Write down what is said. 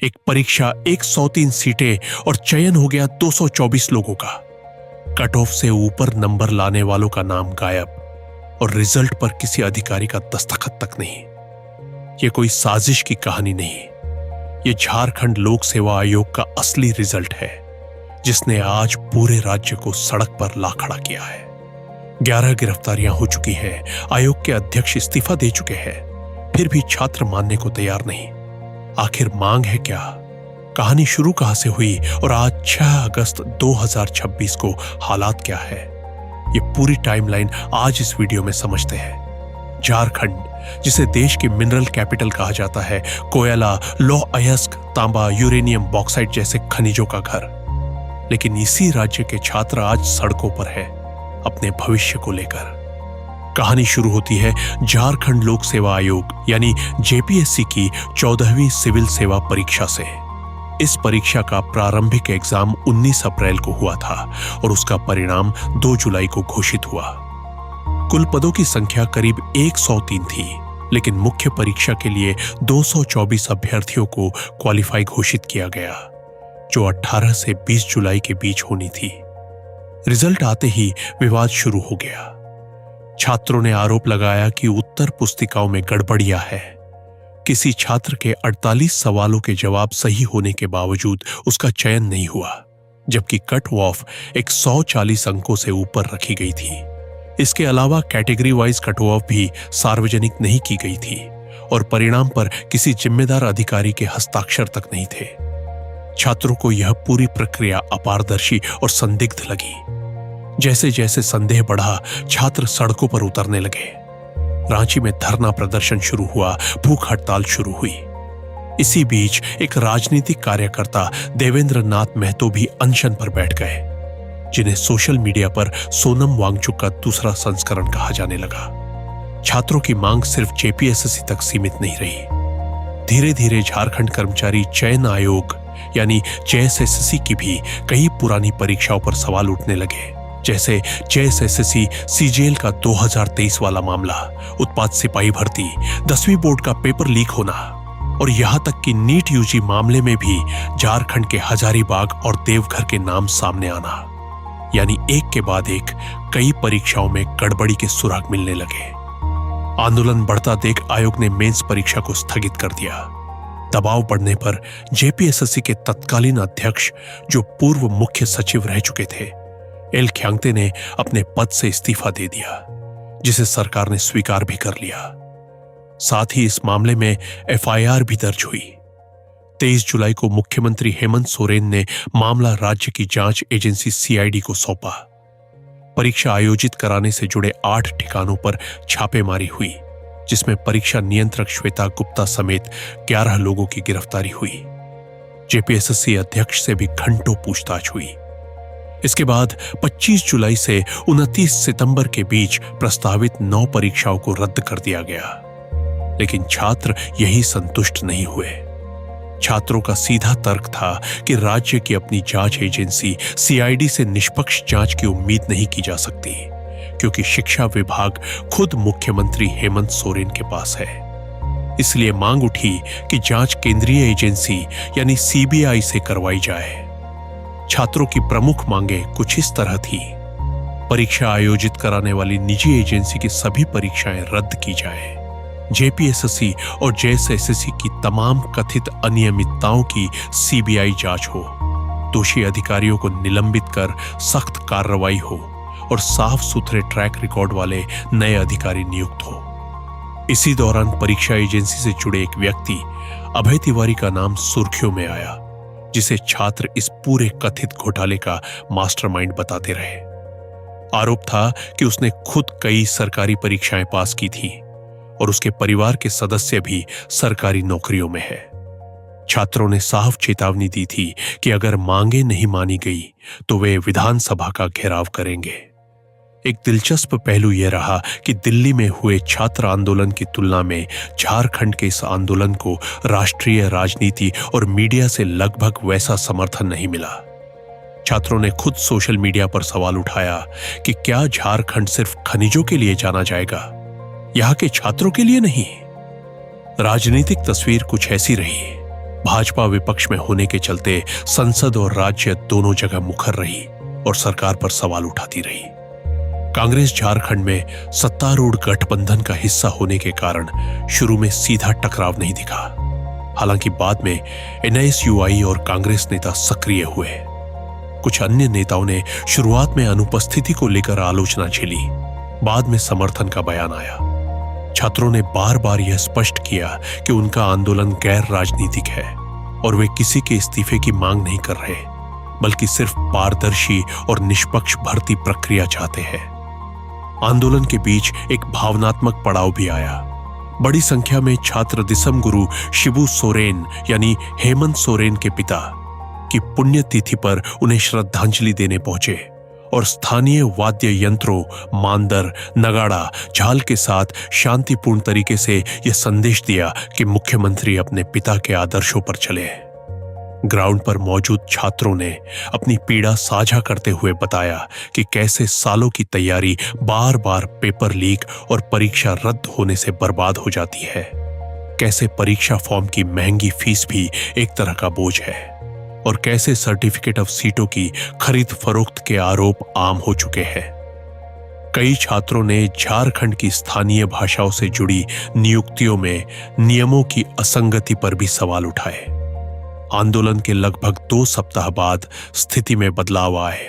एक परीक्षा 103 सीटें और चयन हो गया 224 लोगों का। कट ऑफ से ऊपर नंबर लाने वालों का नाम गायब और रिजल्ट पर किसी अधिकारी का दस्तखत तक नहीं। यह कोई साजिश की कहानी नहीं, यह झारखंड लोक सेवा आयोग का असली रिजल्ट है, जिसने आज पूरे राज्य को सड़क पर ला खड़ा किया है। 11 गिरफ्तारियां हो चुकी हैं, आयोग के अध्यक्ष इस्तीफा दे चुके हैं, फिर भी छात्र मानने को तैयार नहीं। आखिर मांग है क्या? कहानी शुरू कहां से हुई और आज 6 अगस्त 2026 को हालात क्या है? ये पूरी टाइमलाइन आज इस वीडियो में समझते हैं। झारखंड, जिसे देश की मिनरल कैपिटल कहा जाता है, कोयला, लौह अयस्क, तांबा, यूरेनियम, बॉक्साइट जैसे खनिजों का घर। लेकिन इसी राज्य के छात्र आज सड़कों पर है अपने भविष्य को लेकर। कहानी शुरू होती है झारखंड लोक सेवा आयोग यानी जेपीएससी की 14वीं सिविल सेवा परीक्षा से। इस परीक्षा का प्रारंभिक एग्जाम 19 अप्रैल को हुआ था और उसका परिणाम 2 जुलाई को घोषित हुआ। कुल पदों की संख्या करीब 103 थी, लेकिन मुख्य परीक्षा के लिए 224 अभ्यर्थियों को क्वालिफाई घोषित किया गया, जो 18 से 20 जुलाई के बीच होनी थी। रिजल्ट आते ही विवाद शुरू हो गया। छात्रों ने आरोप लगाया कि उत्तर पुस्तिकाओं में गड़बड़ियां है। किसी छात्र के 48 सवालों के जवाब सही होने के बावजूद उसका चयन नहीं हुआ, जबकि कट ऑफ 140 अंकों से ऊपर रखी गई थी। इसके अलावा कैटेगरी वाइज कट ऑफ भी सार्वजनिक नहीं की गई थी और परिणाम पर किसी जिम्मेदार अधिकारी के हस्ताक्षर तक नहीं थे। छात्रों को यह पूरी प्रक्रिया अपारदर्शी और संदिग्ध लगी। जैसे जैसे संदेह बढ़ा, छात्र सड़कों पर उतरने लगे। रांची में धरना प्रदर्शन शुरू हुआ, भूख हड़ताल शुरू हुई। इसी बीच एक राजनीतिक कार्यकर्ता देवेंद्र नाथ महतो भी अनशन पर बैठ गए, जिन्हें सोशल मीडिया पर सोनम वांगचुक का दूसरा संस्करण कहा जाने लगा। छात्रों की मांग सिर्फ जेपीएससी तक सीमित नहीं रही। धीरे धीरे झारखंड कर्मचारी चयन आयोग यानी जेएसएससी की भी कई पुरानी परीक्षाओं पर सवाल उठने लगे, जैसे जेएसएससी सीजेएल का 2023 वाला मामला, उत्पाद सिपाही भर्ती, 10वीं बोर्ड का पेपर लीक होना और यहां तक कि नीट यूजी मामले में भी झारखंड के हजारीबाग और देवघर के नाम सामने आना। यानी एक के बाद एक कई परीक्षाओं में गड़बड़ी के सुराग मिलने लगे। आंदोलन बढ़ता देख आयोग ने मेंस परीक्षा को स्थगित कर दिया। दबाव बढ़ने पर जेपीएससी के तत्कालीन अध्यक्ष, जो पूर्व मुख्य सचिव रह चुके थे, एल ख्यांगते ने अपने पद से इस्तीफा दे दिया, जिसे सरकार ने स्वीकार भी कर लिया। साथ ही इस मामले में एफआईआर भी दर्ज हुई। 23 जुलाई को मुख्यमंत्री हेमंत सोरेन ने मामला राज्य की जांच एजेंसी सीआईडी को सौंपा। परीक्षा आयोजित कराने से जुड़े 8 ठिकानों पर छापेमारी हुई, जिसमें परीक्षा नियंत्रक श्वेता गुप्ता समेत 11 लोगों की गिरफ्तारी हुई। जेपीएससी अध्यक्ष से भी घंटों पूछताछ हुई। इसके बाद 25 जुलाई से 29 सितंबर के बीच प्रस्तावित 9 परीक्षाओं को रद्द कर दिया गया, लेकिन छात्र यही संतुष्ट नहीं हुए। छात्रों का सीधा तर्क था कि राज्य की अपनी जांच एजेंसी सीआईडी से निष्पक्ष जांच की उम्मीद नहीं की जा सकती, क्योंकि शिक्षा विभाग खुद मुख्यमंत्री हेमंत सोरेन के पास है। इसलिए मांग उठी कि जांच केंद्रीय एजेंसी यानी सीबीआई से करवाई जाए। छात्रों की प्रमुख मांगें कुछ इस तरह थी: परीक्षा आयोजित कराने वाली निजी एजेंसी की सभी परीक्षाएं रद्द की जाए, जेपीएससी और जेएसएससी की तमाम कथित अनियमितताओं की सीबीआई जांच हो, दोषी अधिकारियों को निलंबित कर सख्त कार्रवाई हो और साफ सुथरे ट्रैक रिकॉर्ड वाले नए अधिकारी नियुक्त हो। इसी दौरान परीक्षा एजेंसी से जुड़े एक व्यक्ति अभय तिवारी का नाम सुर्खियों में आया, जिसे छात्र इस पूरे कथित घोटाले का मास्टरमाइंड बताते रहे। आरोप था कि उसने खुद कई सरकारी परीक्षाएं पास की थी और उसके परिवार के सदस्य भी सरकारी नौकरियों में है। छात्रों ने साफ चेतावनी दी थी कि अगर मांगे नहीं मानी गई तो वे विधानसभा का घेराव करेंगे। एक दिलचस्प पहलू यह रहा कि दिल्ली में हुए छात्र आंदोलन की तुलना में झारखंड के इस आंदोलन को राष्ट्रीय राजनीति और मीडिया से लगभग वैसा समर्थन नहीं मिला। छात्रों ने खुद सोशल मीडिया पर सवाल उठाया कि क्या झारखंड सिर्फ खनिजों के लिए जाना जाएगा, यहाँ के छात्रों के लिए नहीं। राजनीतिक तस्वीर कुछ ऐसी रही। भाजपा विपक्ष में होने के चलते संसद और राज्य दोनों जगह मुखर रही और सरकार पर सवाल उठाती रही। कांग्रेस झारखंड में सत्तारूढ़ गठबंधन का हिस्सा होने के कारण शुरू में सीधा टकराव नहीं दिखा। हालांकि बाद में एनएसयूआई और कांग्रेस नेता सक्रिय हुए। कुछ अन्य नेताओं ने शुरुआत में अनुपस्थिति को लेकर आलोचना झेली, बाद में समर्थन का बयान आया। छात्रों ने बार बार यह स्पष्ट किया कि उनका आंदोलन गैर राजनीतिक है और वे किसी के इस्तीफे की मांग नहीं कर रहे, बल्कि सिर्फ पारदर्शी और निष्पक्ष भर्ती प्रक्रिया चाहते हैं। आंदोलन के बीच एक भावनात्मक पड़ाव भी आया। बड़ी संख्या में छात्र दिसम गुरु शिबू सोरेन यानी हेमंत सोरेन के पिता की पुण्यतिथि पर उन्हें श्रद्धांजलि देने पहुंचे और स्थानीय वाद्य यंत्रों, मांदर, नगाड़ा, झाल के साथ शांतिपूर्ण तरीके से यह संदेश दिया कि मुख्यमंत्री अपने पिता के आदर्शों पर चले। ग्राउंड पर मौजूद छात्रों ने अपनी पीड़ा साझा करते हुए बताया कि कैसे सालों की तैयारी बार बार पेपर लीक और परीक्षा रद्द होने से बर्बाद हो जाती है, कैसे परीक्षा फॉर्म की महंगी फीस भी एक तरह का बोझ है और कैसे सर्टिफिकेट ऑफ सीटों की खरीद फरोख्त के आरोप आम हो चुके हैं। कई छात्रों ने झारखंड की स्थानीय भाषाओं से जुड़ी नियुक्तियों में नियमों की असंगति पर भी सवाल उठाए। आंदोलन के लगभग 2 सप्ताह बाद स्थिति में बदलाव आए।